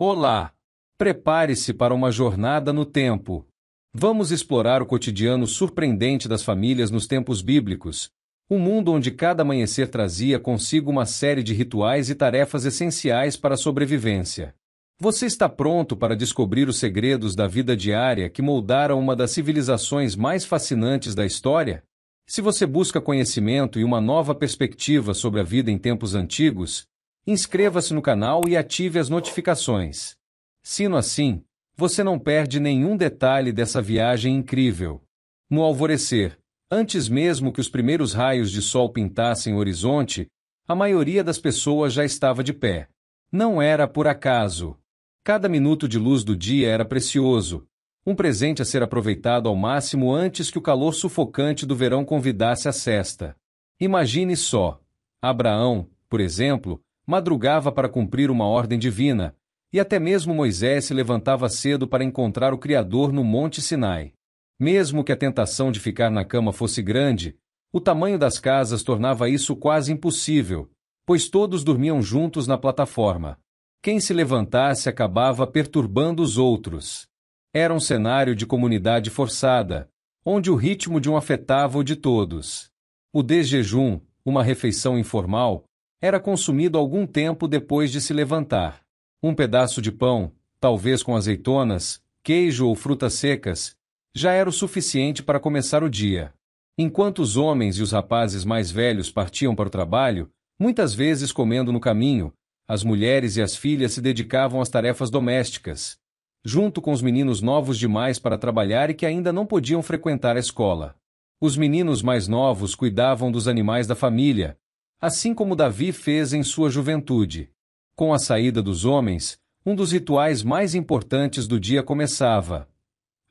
Olá! Prepare-se para uma jornada no tempo. Vamos explorar o cotidiano surpreendente das famílias nos tempos bíblicos, um mundo onde cada amanhecer trazia consigo uma série de rituais e tarefas essenciais para a sobrevivência. Você está pronto para descobrir os segredos da vida diária que moldaram uma das civilizações mais fascinantes da história? Se você busca conhecimento e uma nova perspectiva sobre a vida em tempos antigos, inscreva-se no canal e ative as notificações. Sendo assim, você não perde nenhum detalhe dessa viagem incrível. No alvorecer, antes mesmo que os primeiros raios de sol pintassem o horizonte, a maioria das pessoas já estava de pé. Não era por acaso. Cada minuto de luz do dia era precioso, um presente a ser aproveitado ao máximo antes que o calor sufocante do verão convidasse a sesta. Imagine só. Abraão, por exemplo, madrugava para cumprir uma ordem divina, e até mesmo Moisés se levantava cedo para encontrar o Criador no Monte Sinai. Mesmo que a tentação de ficar na cama fosse grande, o tamanho das casas tornava isso quase impossível, pois todos dormiam juntos na plataforma. Quem se levantasse acabava perturbando os outros. Era um cenário de comunidade forçada, onde o ritmo de um afetava o de todos. O desjejum, uma refeição informal, era consumido algum tempo depois de se levantar. Um pedaço de pão, talvez com azeitonas, queijo ou frutas secas, já era o suficiente para começar o dia. Enquanto os homens e os rapazes mais velhos partiam para o trabalho, muitas vezes comendo no caminho, as mulheres e as filhas se dedicavam às tarefas domésticas, junto com os meninos novos demais para trabalhar e que ainda não podiam frequentar a escola. Os meninos mais novos cuidavam dos animais da família, assim como Davi fez em sua juventude. Com a saída dos homens, um dos rituais mais importantes do dia começava.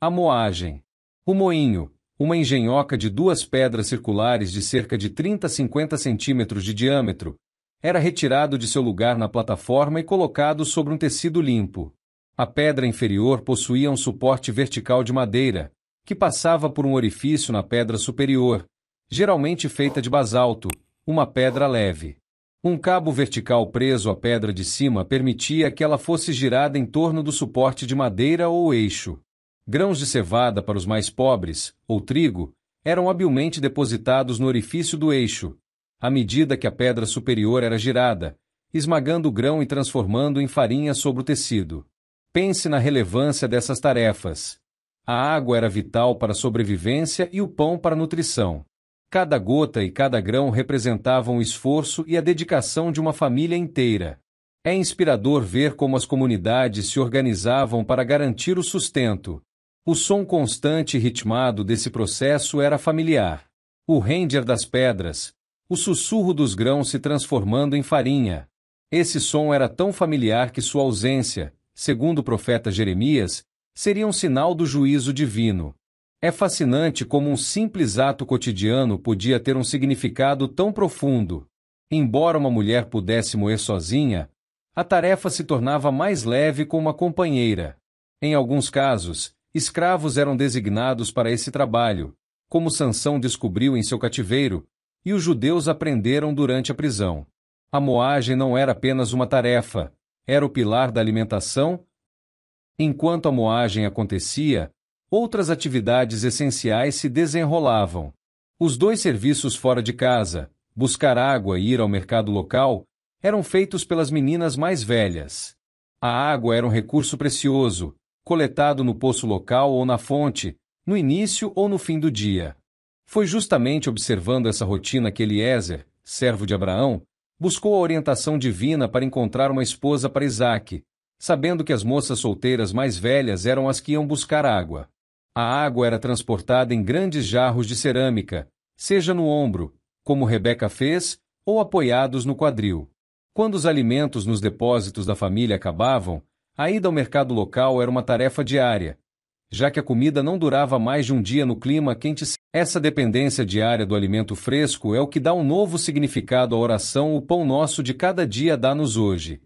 A moagem. O moinho, uma engenhoca de 2 pedras circulares de cerca de 30 a 50 centímetros de diâmetro, era retirado de seu lugar na plataforma e colocado sobre um tecido limpo. A pedra inferior possuía um suporte vertical de madeira, que passava por um orifício na pedra superior, geralmente feita de basalto, uma pedra leve. Um cabo vertical preso à pedra de cima permitia que ela fosse girada em torno do suporte de madeira ou eixo. Grãos de cevada para os mais pobres, ou trigo, eram habilmente depositados no orifício do eixo, à medida que a pedra superior era girada, esmagando o grão e transformando em farinha sobre o tecido. Pense na relevância dessas tarefas. A água era vital para a sobrevivência e o pão para a nutrição. Cada gota e cada grão representavam o esforço e a dedicação de uma família inteira. É inspirador ver como as comunidades se organizavam para garantir o sustento. O som constante e ritmado desse processo era familiar. O ranger das pedras, o sussurro dos grãos se transformando em farinha. Esse som era tão familiar que sua ausência, segundo o profeta Jeremias, seria um sinal do juízo divino. É fascinante como um simples ato cotidiano podia ter um significado tão profundo. Embora uma mulher pudesse moer sozinha, a tarefa se tornava mais leve com uma companheira. Em alguns casos, escravos eram designados para esse trabalho, como Sansão descobriu em seu cativeiro, e os judeus aprenderam durante a prisão. A moagem não era apenas uma tarefa, era o pilar da alimentação. Enquanto a moagem acontecia, outras atividades essenciais se desenrolavam. Os 2 serviços fora de casa, buscar água e ir ao mercado local, eram feitos pelas meninas mais velhas. A água era um recurso precioso, coletado no poço local ou na fonte, no início ou no fim do dia. Foi justamente observando essa rotina que Eliezer, servo de Abraão, buscou a orientação divina para encontrar uma esposa para Isaque, sabendo que as moças solteiras mais velhas eram as que iam buscar água. A água era transportada em grandes jarros de cerâmica, seja no ombro, como Rebeca fez, ou apoiados no quadril. Quando os alimentos nos depósitos da família acabavam, a ida ao mercado local era uma tarefa diária, já que a comida não durava mais de um dia no clima quente. Essa dependência diária do alimento fresco é o que dá um novo significado à oração "O pão nosso de cada dia dá-nos hoje".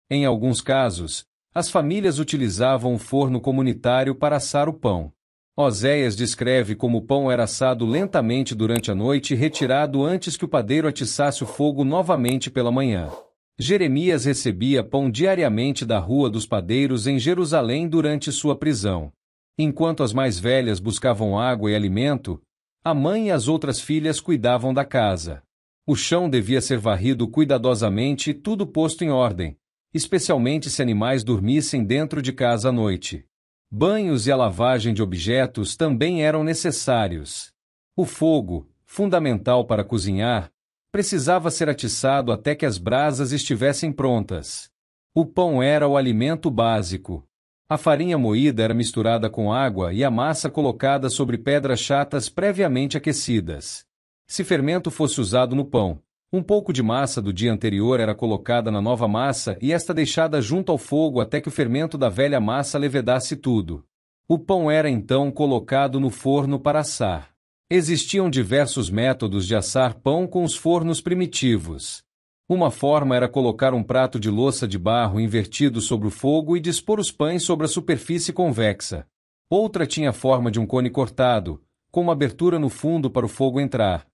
Em alguns casos, as famílias utilizavam o forno comunitário para assar o pão. Oséias descreve como o pão era assado lentamente durante a noite e retirado antes que o padeiro atiçasse o fogo novamente pela manhã. Jeremias recebia pão diariamente da Rua dos Padeiros em Jerusalém durante sua prisão. Enquanto as mais velhas buscavam água e alimento, a mãe e as outras filhas cuidavam da casa. O chão devia ser varrido cuidadosamente e tudo posto em ordem, especialmente se animais dormissem dentro de casa à noite. Banhos e a lavagem de objetos também eram necessários. O fogo, fundamental para cozinhar, precisava ser atiçado até que as brasas estivessem prontas. O pão era o alimento básico. A farinha moída era misturada com água e a massa colocada sobre pedras chatas previamente aquecidas. Se fermento fosse usado no pão, um pouco de massa do dia anterior era colocada na nova massa e esta deixada junto ao fogo até que o fermento da velha massa levedasse tudo. O pão era então colocado no forno para assar. Existiam diversos métodos de assar pão com os fornos primitivos. Uma forma era colocar um prato de louça de barro invertido sobre o fogo e dispor os pães sobre a superfície convexa. Outra tinha a forma de um cone cortado, com uma abertura no fundo para o fogo entrar.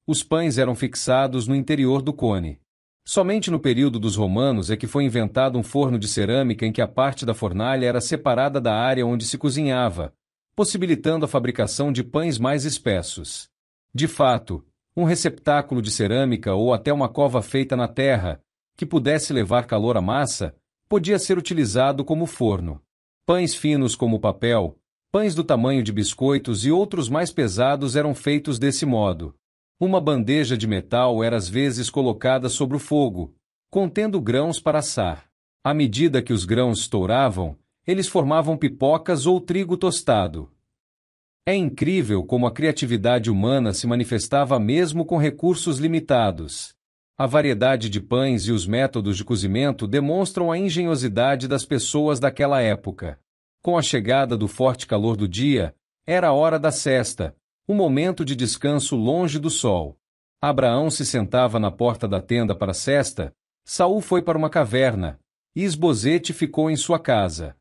Os pães eram fixados no interior do cone. Somente no período dos romanos é que foi inventado um forno de cerâmica em que a parte da fornalha era separada da área onde se cozinhava, possibilitando a fabricação de pães mais espessos. De fato, um receptáculo de cerâmica ou até uma cova feita na terra, que pudesse levar calor à massa, podia ser utilizado como forno. Pães finos como papel, pães do tamanho de biscoitos e outros mais pesados eram feitos desse modo. Uma bandeja de metal era às vezes colocada sobre o fogo, contendo grãos para assar. À medida que os grãos estouravam, eles formavam pipocas ou trigo tostado. É incrível como a criatividade humana se manifestava mesmo com recursos limitados. A variedade de pães e os métodos de cozimento demonstram a engenhosidade das pessoas daquela época. Com a chegada do forte calor do dia, era a hora da sesta, um momento de descanso longe do sol. Abraão se sentava na porta da tenda para a sesta, Saul foi para uma caverna, e Esbozete ficou em sua casa.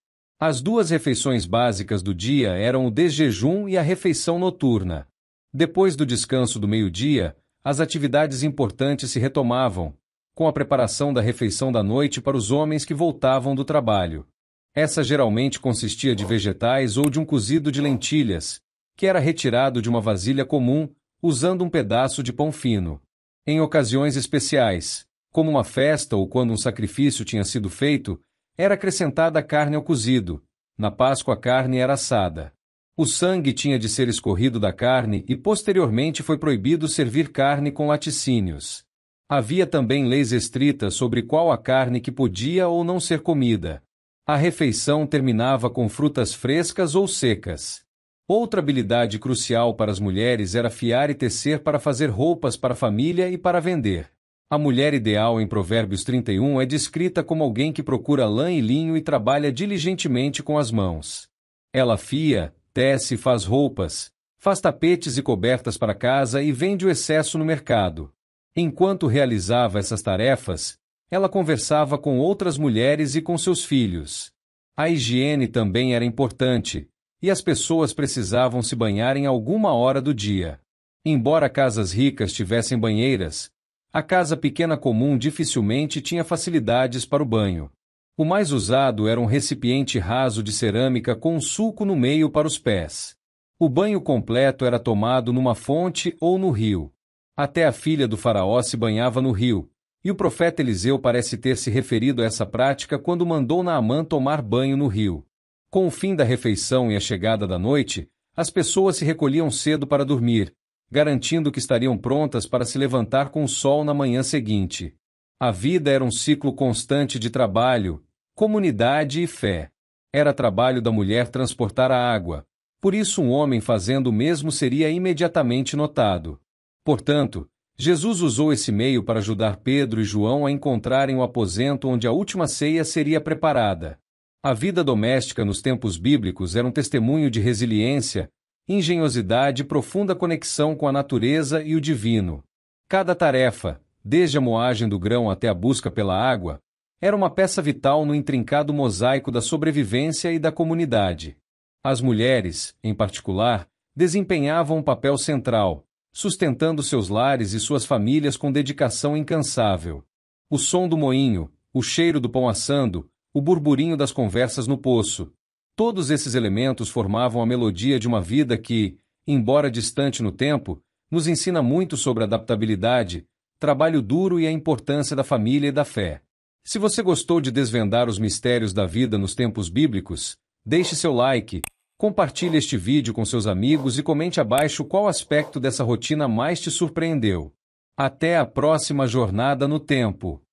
As duas refeições básicas do dia eram o desjejum e a refeição noturna. Depois do descanso do meio-dia, as atividades importantes se retomavam, com a preparação da refeição da noite para os homens que voltavam do trabalho. Essa geralmente consistia de vegetais ou de um cozido de lentilhas, que era retirado de uma vasilha comum, usando um pedaço de pão fino. Em ocasiões especiais, como uma festa ou quando um sacrifício tinha sido feito, era acrescentada carne ao cozido. Na Páscoa a carne era assada. O sangue tinha de ser escorrido da carne e posteriormente foi proibido servir carne com laticínios. Havia também leis estritas sobre qual a carne que podia ou não ser comida. A refeição terminava com frutas frescas ou secas. Outra habilidade crucial para as mulheres era fiar e tecer para fazer roupas para a família e para vender. A mulher ideal em Provérbios 31 é descrita como alguém que procura lã e linho e trabalha diligentemente com as mãos. Ela fia, tece e faz roupas, faz tapetes e cobertas para casa e vende o excesso no mercado. Enquanto realizava essas tarefas, ela conversava com outras mulheres e com seus filhos. A higiene também era importante, e as pessoas precisavam se banhar em alguma hora do dia. Embora casas ricas tivessem banheiras, a casa pequena comum dificilmente tinha facilidades para o banho. O mais usado era um recipiente raso de cerâmica com um sulco no meio para os pés. O banho completo era tomado numa fonte ou no rio. Até a filha do faraó se banhava no rio, e o profeta Eliseu parece ter se referido a essa prática quando mandou Naamã tomar banho no rio. Com o fim da refeição e a chegada da noite, as pessoas se recolhiam cedo para dormir, garantindo que estariam prontas para se levantar com o sol na manhã seguinte. A vida era um ciclo constante de trabalho, comunidade e fé. Era trabalho da mulher transportar a água, por isso um homem fazendo o mesmo seria imediatamente notado. Portanto, Jesus usou esse meio para ajudar Pedro e João a encontrarem o aposento onde a última ceia seria preparada. A vida doméstica nos tempos bíblicos era um testemunho de resiliência, engenhosidade e profunda conexão com a natureza e o divino. Cada tarefa, desde a moagem do grão até a busca pela água, era uma peça vital no intrincado mosaico da sobrevivência e da comunidade. As mulheres, em particular, desempenhavam um papel central, sustentando seus lares e suas famílias com dedicação incansável. O som do moinho, o cheiro do pão assando, o burburinho das conversas no poço. Todos esses elementos formavam a melodia de uma vida que, embora distante no tempo, nos ensina muito sobre adaptabilidade, trabalho duro e a importância da família e da fé. Se você gostou de desvendar os mistérios da vida nos tempos bíblicos, deixe seu like, compartilhe este vídeo com seus amigos e comente abaixo qual aspecto dessa rotina mais te surpreendeu. Até a próxima jornada no tempo.